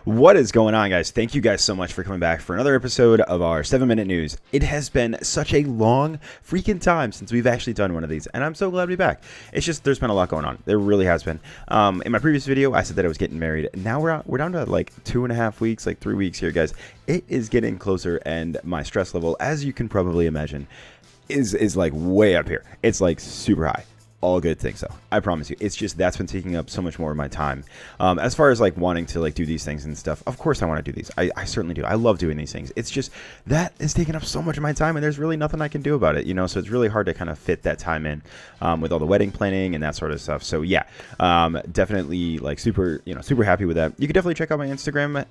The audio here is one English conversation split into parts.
What is going on, guys? Thank you guys so much for coming back for another episode of our 7-minute news. It has been such a long freaking time since we've actually done one of these, and I'm so glad to be back. It's just there's been a lot going on. There really has been. In my previous video, I said that I was getting married. Now we're down to like 2.5 weeks, like 3 weeks here, guys. It is getting closer, and my stress level, as you can probably imagine, is like way up here. It's like super high. All good things, though. I promise you. It's just that's been taking up so much more of my time. As far as like wanting to like do these things and stuff, of course I want to do these. I certainly do. I love doing these things. It's just that is taking up so much of my time, and there's really nothing I can do about it, you know. So it's really hard to kind of fit that time in with all the wedding planning and that sort of stuff. So yeah, definitely like super happy with that. You can definitely check out my Instagram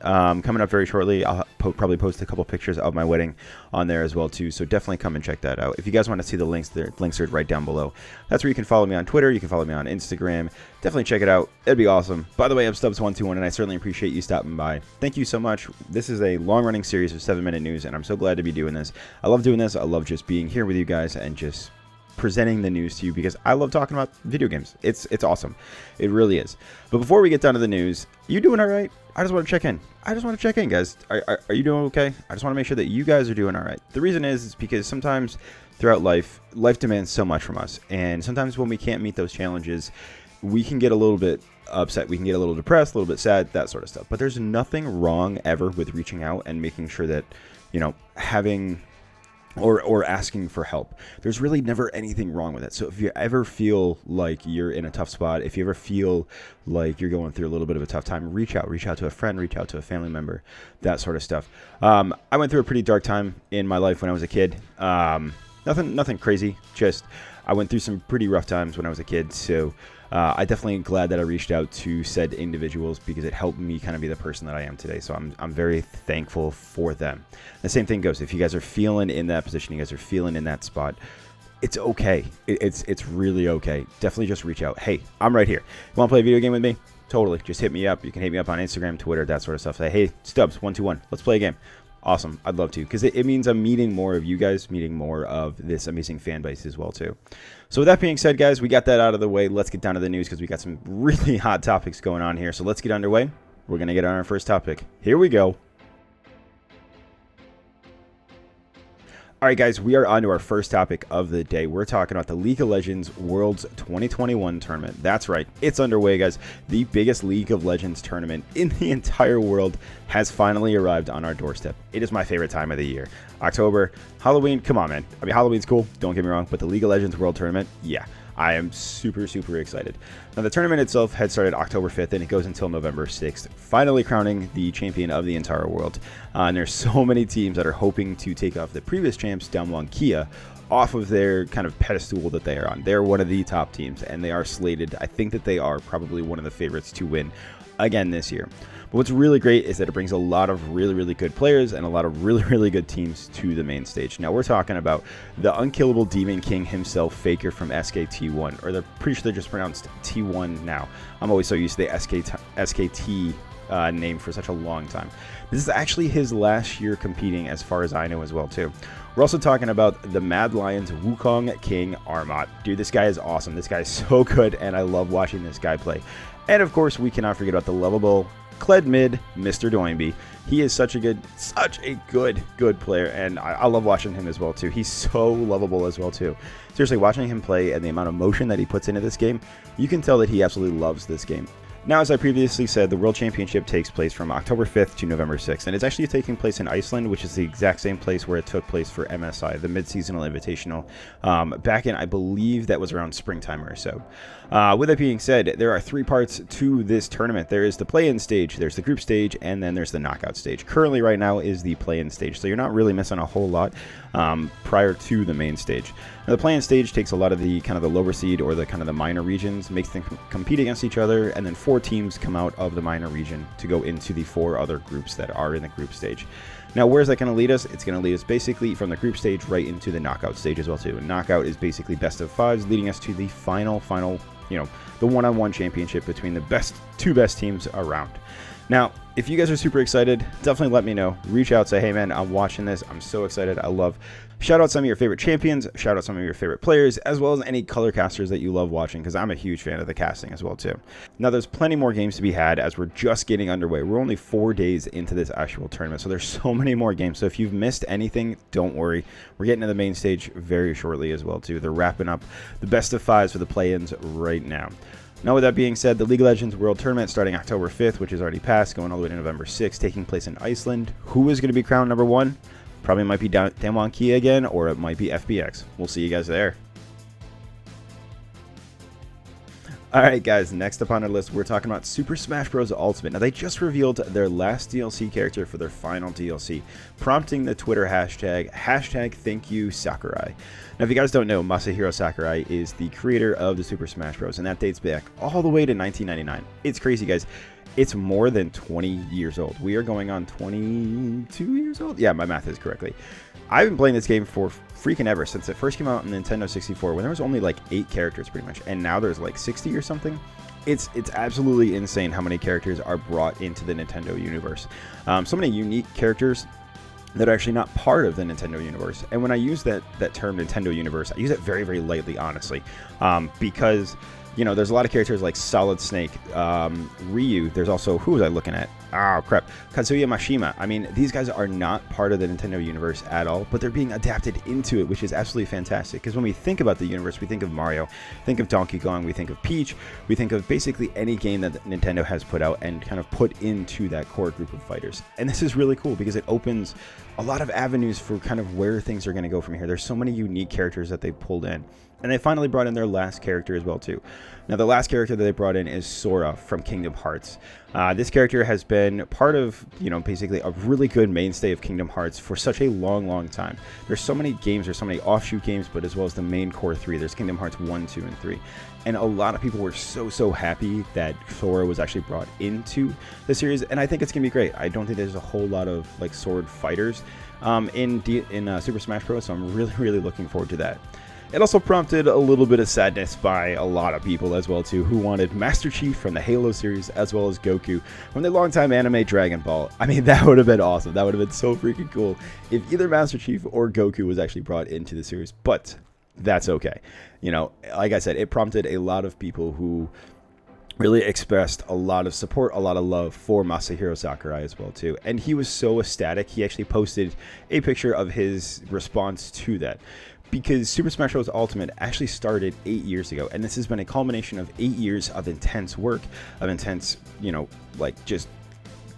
coming up very shortly. I'll probably post a couple pictures of my wedding on there as well too. So definitely come and check that out. If you guys want to see the links, the links are right down below. That's where you can follow me on Twitter. You can follow me on Instagram. Definitely check it out. It'd be awesome. By the way, I'm Stubbs121, and I certainly appreciate you stopping by. Thank you so much. This is a long-running series of 7-minute news, and I'm so glad to be doing this. I love doing this. I love just being here with you guys and just presenting the news to you because I love talking about video games. It's awesome. It really is. But before we get down to the news, you doing all right? I just want to check in. Guys. Are you doing okay? I just want to make sure that you guys are doing all right. The reason is because sometimes throughout life demands so much from us, and sometimes when we can't meet those challenges, we can get a little bit upset, we can get a little depressed, a little bit sad, that sort of stuff. But there's nothing wrong ever with reaching out and making sure that, you know, having or asking for help. There's really never anything wrong with it. So if you ever feel like you're in a tough spot, if you ever feel like you're going through a little bit of a tough time, reach out to a friend, reach out to a family member, that sort of stuff. I went through a pretty dark time in my life when I was a kid. Nothing crazy, just I went through some pretty rough times when I was a kid, so I definitely am glad that I reached out to said individuals because it helped me kind of be the person that I am today, so I'm very thankful for them. The same thing goes, if you guys are feeling in that position, you guys are feeling in that spot, it's okay. It's really okay. Definitely just reach out. Hey, I'm right here. You want to play a video game with me? Totally. Just hit me up. You can hit me up on Instagram, Twitter, that sort of stuff. Say, hey, Stubbs121, let's play a game. Awesome. I'd love to, because it means I'm meeting more of you guys, meeting more of this amazing fan base as well too. So with that being said, guys, we got that out of the way. Let's get down to the news because we got some really hot topics going on here. So let's get underway. We're going to get on our first topic. Here we go. All right, guys, we are on to our first topic of the day. We're talking about the League of Legends Worlds 2021 tournament. That's right. It's underway, guys. The biggest League of Legends tournament in the entire world has finally arrived on our doorstep. It is my favorite time of the year. October, Halloween, come on, man. I mean, Halloween's cool. Don't get me wrong. But the League of Legends World Tournament, yeah. I am super excited. Now, the tournament itself had started October 5th, and it goes until November 6th, finally crowning the champion of the entire world. And there's so many teams that are hoping to take off the previous champs, Damwon Kia, off of their kind of pedestal that they are on. They're one of the top teams, and they are slated. I think that they are probably one of the favorites to win again this year. But what's really great is that it brings a lot of really good players and a lot of really good teams to the main stage. Now we're talking about the unkillable Demon King himself, Faker from SKT1, or they're pretty sure they're just pronounced T1 now. I'm always so used to the SKT name for such a long time. This is actually his last year competing, as far as I know as well too. We're also talking about the Mad Lions Wukong King Armot. Dude, this guy is awesome. This guy is so good, and I love watching this guy play. And of course, we cannot forget about the lovable Kled Mid, Mr. Doinby. He is such a good player, and I love watching him as well too. He's so lovable as well too. Seriously, watching him play and the amount of motion that he puts into this game, you can tell that he absolutely loves this game. Now, as I previously said, the World Championship takes place from October 5th to November 6th, and it's actually taking place in Iceland, which is the exact same place where it took place for MSI, the Mid-Seasonal Invitational, back in, I believe, that was around springtime or so. With that being said, there are 3 parts to this tournament. There is the play-in stage, there's the group stage, and then there's the knockout stage. Currently, right now, is the play-in stage, so you're not really missing a whole lot prior to the main stage. Now, the play-in stage takes a lot of the kind of the lower seed or the kind of the minor regions, makes them compete against each other, and then 4 teams come out of the minor region to go into the 4 other groups that are in the group stage. Now, where's that going to lead us? It's going to lead us basically from the group stage right into the knockout stage as well too. And knockout is basically best of 5s, leading us to the final, you know, the one-on-one championship between the 2 best teams around. Now, if you guys are super excited, definitely let me know. Reach out, say, hey man, I'm watching this. I'm so excited. I love. Shout out some of your favorite champions. Shout out some of your favorite players, as well as any color casters that you love watching, because I'm a huge fan of the casting as well too. Now, there's plenty more games to be had as we're just getting underway. We're only 4 days into this actual tournament, so there's so many more games. So if you've missed anything, don't worry. We're getting to the main stage very shortly as well too. They're wrapping up the best of 5s for the play-ins right now. Now, with that being said, the League of Legends World Tournament starting October 5th, which is already passed, going all the way to November 6th, taking place in Iceland. Who is going to be crowned number 1? Probably might be Damwon Kia again, or it might be FBX. We'll see you guys there. Alright guys, next up on our list, we're talking about Super Smash Bros. Ultimate. Now, they just revealed their last DLC character for their final DLC, prompting the Twitter hashtag #ThankYouSakurai. Now, if you guys don't know, Masahiro Sakurai is the creator of the Super Smash Bros., and that dates back all the way to 1999. It's crazy, guys. It's more than 20 years old. We are going on 22 years old? Yeah, my math is correctly. I've been playing this game for freaking ever, since it first came out on Nintendo 64, when there was only like 8 characters pretty much, and now there's like 60 or something. It's absolutely insane how many characters are brought into the Nintendo universe. So many unique characters that are actually not part of the Nintendo universe. And when I use that term Nintendo universe, I use it very, very lightly, honestly, because, you know, there's a lot of characters like Solid Snake, Ryu. There's also, who was I looking at? Oh, crap. Kazuya Mashima. I mean, these guys are not part of the Nintendo universe at all, but they're being adapted into it, which is absolutely fantastic. Because when we think about the universe, we think of Mario, think of Donkey Kong, we think of Peach, we think of basically any game that Nintendo has put out and kind of put into that core group of fighters. And this is really cool because it opens a lot of avenues for kind of where things are going to go from here. There's so many unique characters that they pulled in. And they finally brought in their last character as well, too. Now, the last character that they brought in is Sora from Kingdom Hearts. This character has been part of, you know, basically a really good mainstay of Kingdom Hearts for such a long, long time. There's so many games, there's so many offshoot games, but as well as the main core 3. There's Kingdom Hearts 1, 2, and 3. And a lot of people were so happy that Sora was actually brought into the series, and I think it's going to be great. I don't think there's a whole lot of, like, sword fighters in Super Smash Bros., so I'm really looking forward to that. It also prompted a little bit of sadness by a lot of people as well too, who wanted Master Chief from the Halo series as well as Goku from the longtime anime Dragon Ball. I mean, that would have been awesome. That would have been so freaking cool if either Master Chief or Goku was actually brought into the series, but that's okay. You know, like I said, it prompted a lot of people who really expressed a lot of support, a lot of love for Masahiro Sakurai as well too. And he was so ecstatic, he actually posted a picture of his response to that. Because Super Smash Bros. Ultimate actually started 8 years ago, and this has been a culmination of 8 years of intense work, of intense, you know, like just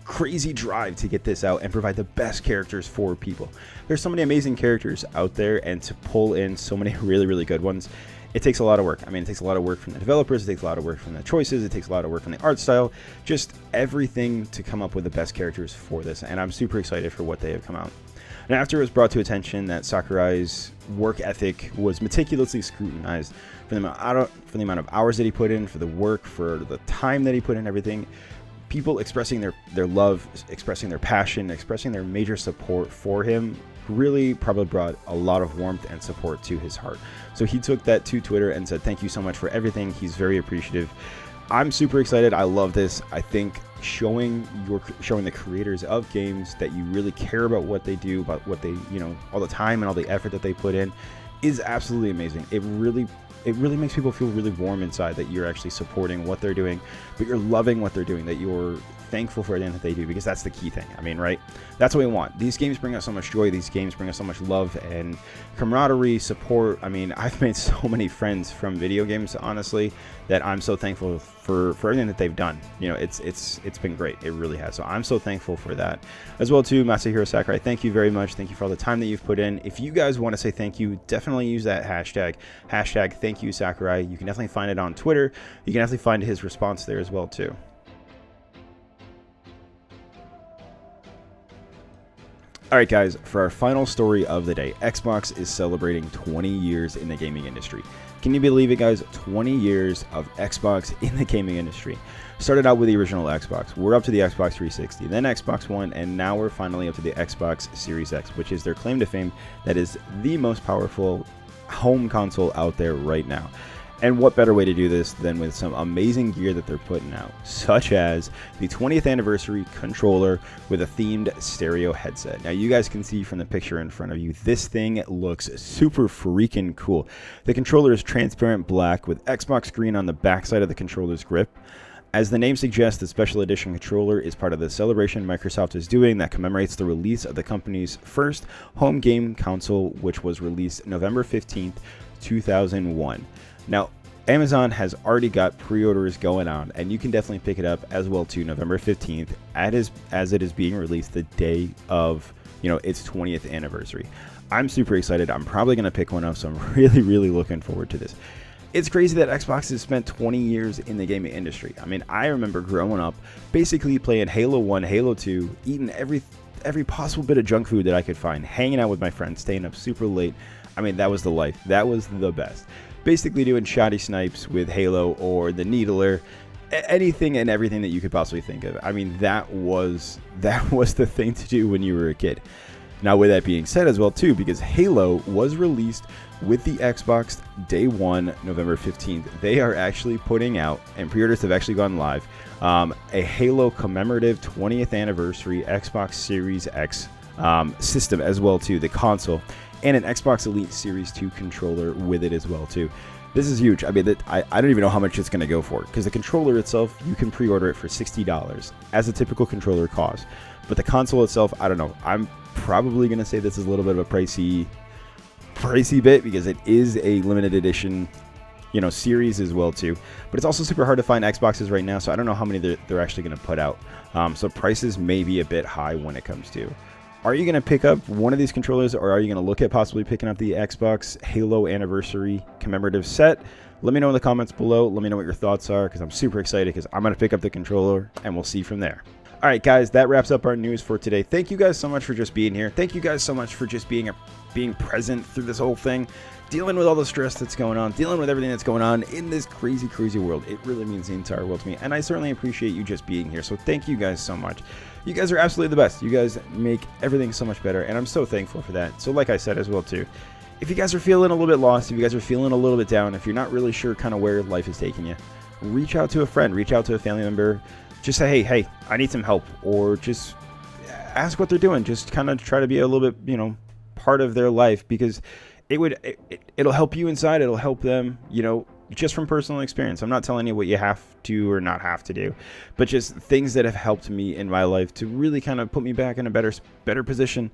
crazy drive to get this out and provide the best characters for people. There's so many amazing characters out there, and to pull in so many really good ones, it takes a lot of work. I mean, it takes a lot of work from the developers, it takes a lot of work from the choices, it takes a lot of work from the art style, just everything to come up with the best characters for this, and I'm super excited for what they have come out. And after it was brought to attention that Sakurai's work ethic was meticulously scrutinized for the amount of hours that he put in, for the work, for the time that he put in, everything, people expressing their love, expressing their passion, expressing their major support for him really probably brought a lot of warmth and support to his heart. So he took that to Twitter and said, thank you so much for everything. He's very appreciative. I'm super excited. I love this. I think showing the creators of games that you really care about what they do, about what they, you know, all the time and all the effort that they put in is absolutely amazing. It really makes people feel really warm inside that you're actually supporting what they're doing, but you're loving what they're doing, that you're thankful for everything that they do, because that's the key thing. I mean, right? That's what we want. These games bring us so much joy. These games bring us so much love and camaraderie, support. I mean, I've made so many friends from video games, honestly, that I'm so thankful for everything that they've done. You know, it's been great. It really has. So I'm so thankful for that. As well too, Masahiro Sakurai, thank you very much. Thank you for all the time that you've put in. If you guys want to say thank you, definitely use that hashtag #ThankYouSakurai. You can definitely find it on Twitter. You can definitely find his response there as well too. Alright guys, for our final story of the day, Xbox is celebrating 20 years in the gaming industry. Can you believe it, guys? 20 years of Xbox in the gaming industry. Started out with the original Xbox. We're up to the Xbox 360, then Xbox One, and now we're finally up to the Xbox Series X, which is their claim to fame that is the most powerful home console out there right now. And what better way to do this than with some amazing gear that they're putting out, such as the 20th anniversary controller with a themed stereo headset. Now you guys can see from the picture in front of you, this thing looks super freaking cool. The controller is transparent black with Xbox green on the backside of the controller's grip. As the name suggests, the special edition controller is part of the celebration Microsoft is doing that commemorates the release of the company's first home game console, which was released November 15th, 2001. Now, Amazon has already got pre-orders going on, and you can definitely pick it up as well too, November 15th, as it is being released the day of, its 20th anniversary. I'm super excited. I'm probably going to pick one up, so I'm really, really looking forward to this. It's crazy that Xbox has spent 20 years in the gaming industry. I mean, I remember growing up basically playing Halo 1, Halo 2, eating every possible bit of junk food that I could find, hanging out with my friends, staying up super late. I mean, that was the life. That was the best. Basically doing shoddy snipes with Halo or the Needler, anything and everything that you could possibly think of. I mean, that was the thing to do when you were a kid. Now, with that being said as well too, because Halo was released with the Xbox day one, November 15th, they are actually putting out, and pre-orders have actually gone live, a Halo commemorative 20th anniversary Xbox Series X system as well too, the console, and an Xbox Elite Series 2 controller with it as well too. This is huge. I mean, I don't even know how much it's going to go for, because the controller itself, you can pre-order it for $60 as a typical controller costs. But the console itself, I don't know. I'm probably going to say this is a little bit of a pricey bit, because it is a limited edition, series as well too. But it's also super hard to find Xboxes right now, so I don't know how many they're actually going to put out. So prices may be a bit high when it comes to. Are you going to pick up one of these controllers, or are you going to look at possibly picking up the Xbox Halo Anniversary commemorative set? Let me know in the comments below. Let me know what your thoughts are, because I'm super excited, because I'm going to pick up the controller, and we'll see from there. All right, guys, that wraps up our news for today. Thank you guys so much for just being here. Thank you guys so much for just being present through this whole thing, dealing with all the stress that's going on, dealing with everything that's going on in this crazy, crazy world. It really means the entire world to me, and I certainly appreciate you just being here. So thank you guys so much. You guys are absolutely the best. You guys make everything so much better, and I'm so thankful for that. So like I said as well too, if you guys are feeling a little bit lost, if you guys are feeling a little bit down, if you're not really sure kind of where life is taking you, reach out to a friend, reach out to a family member. Just say, hey, I need some help, or just ask what they're doing. Just kind of try to be a little bit, part of their life, because it'll help you inside. It'll help them, just from personal experience. I'm not telling you what you have to or not have to do, but just things that have helped me in my life to really kind of put me back in a better position.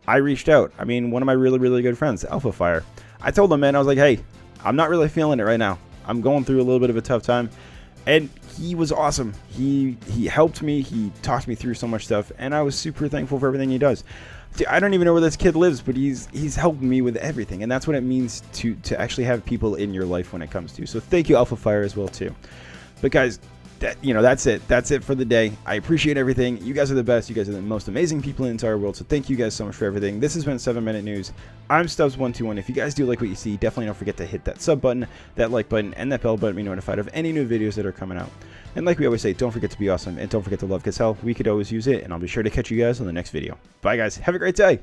I reached out. I mean, one of my really, really good friends, Alpha Fire, I told him, man, I was like, hey, I'm not really feeling it right now. I'm going through a little bit of a tough time. And he was awesome. He helped me. He talked me through so much stuff, and I was super thankful for everything he does. Dude, I don't even know where this kid lives, but he's helped me with everything, and that's what it means to actually have people in your life when it comes to. So thank you, Alpha Fire, as well too. But guys, that's it. That's it for the day. I appreciate everything. You guys are the best. You guys are the most amazing people in the entire world. So thank you guys so much for everything. This has been 7-Minute News. I'm Stubbs121. If you guys do like what you see, definitely don't forget to hit that sub button, that like button, and that bell button to be notified of any new videos that are coming out. And like we always say, don't forget to be awesome, and don't forget to love, because hell, we could always use it. And I'll be sure to catch you guys on the next video. Bye guys. Have a great day.